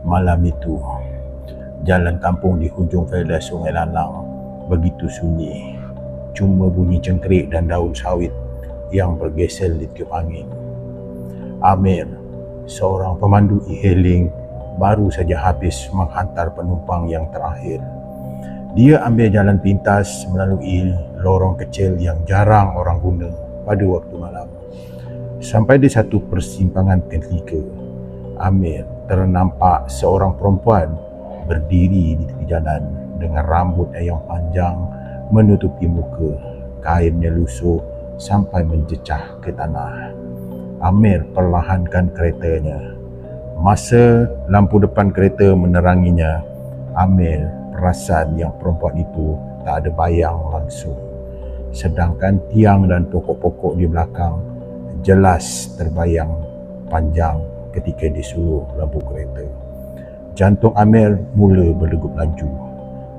Malam itu, jalan kampung di hujung felda Sungai Lanang begitu sunyi. Cuma bunyi cengkerik dan daun sawit yang bergesel di tiup angin. Amir, seorang pemandu e-hailing, baru saja habis menghantar penumpang yang terakhir. Dia ambil jalan pintas melalui lorong kecil yang jarang orang guna pada waktu malam. Sampai di satu persimpangan ketiga, Amir ternampak seorang perempuan berdiri di tepi jalan dengan rambut yang panjang menutupi muka. Kainnya lusuh sampai mencecah ke tanah. Amir perlahankan keretanya. Masa lampu depan kereta meneranginya, Amir perasan yang perempuan itu tak ada bayang langsung. Sedangkan tiang dan pokok-pokok di belakang jelas terbayang panjang ketika disuruh lampu kereta. Jantung Amir mula berdegup laju,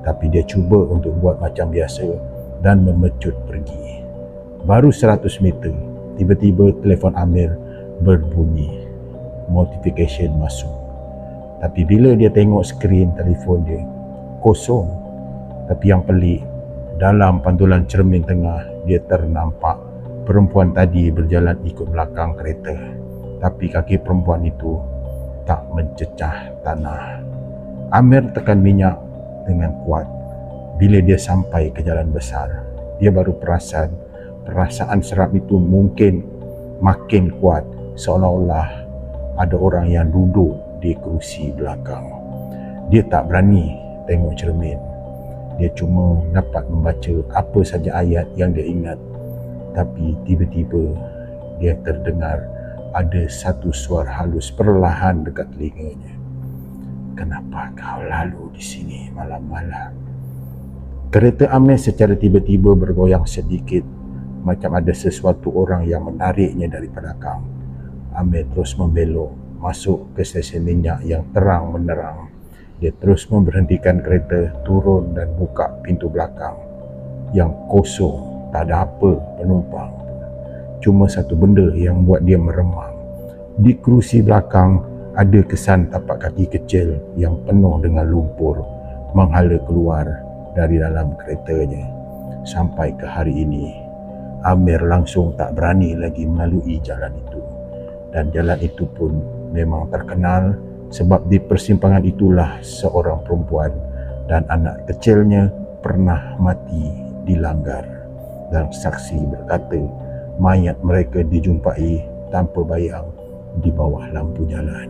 tapi dia cuba untuk buat macam biasa dan memecut pergi. Baru 100 meter, tiba-tiba telefon Amir berbunyi. Notification masuk. Tapi bila dia tengok skrin telefon dia, kosong. Tapi yang pelik, dalam pantulan cermin tengah, dia ternampak perempuan tadi berjalan ikut belakang kereta. Tapi kaki perempuan itu tak mencecah tanah. Amir tekan minyak dengan kuat. Bila dia sampai ke jalan besar, dia baru perasaan seram itu mungkin makin kuat, seolah-olah ada orang yang duduk di kerusi belakang. Dia tak berani tengok cermin. Dia cuma dapat membaca apa saja ayat yang dia ingat. Tapi tiba-tiba dia terdengar ada satu suara halus perlahan dekat telinganya. "Kenapa kau lalu di sini malam-malam?" Kereta Amir secara tiba-tiba bergoyang sedikit, macam ada sesuatu orang yang menariknya dari belakang. Amir terus membelok masuk ke stesen minyak yang terang menerang. Dia terus memberhentikan kereta, turun dan buka pintu belakang yang kosong, tak ada apa penumpang. Cuma satu benda yang buat dia meremang. Di kerusi belakang ada kesan tapak kaki kecil yang penuh dengan lumpur menghala keluar dari dalam keretanya. Sampai ke hari ini, Amir langsung tak berani lagi melalui jalan itu. Dan jalan itu pun memang terkenal sebab di persimpangan itulah seorang perempuan dan anak kecilnya pernah mati dilanggar. Dan saksi berkata mayat mereka dijumpai tanpa bayang di bawah lampu jalan.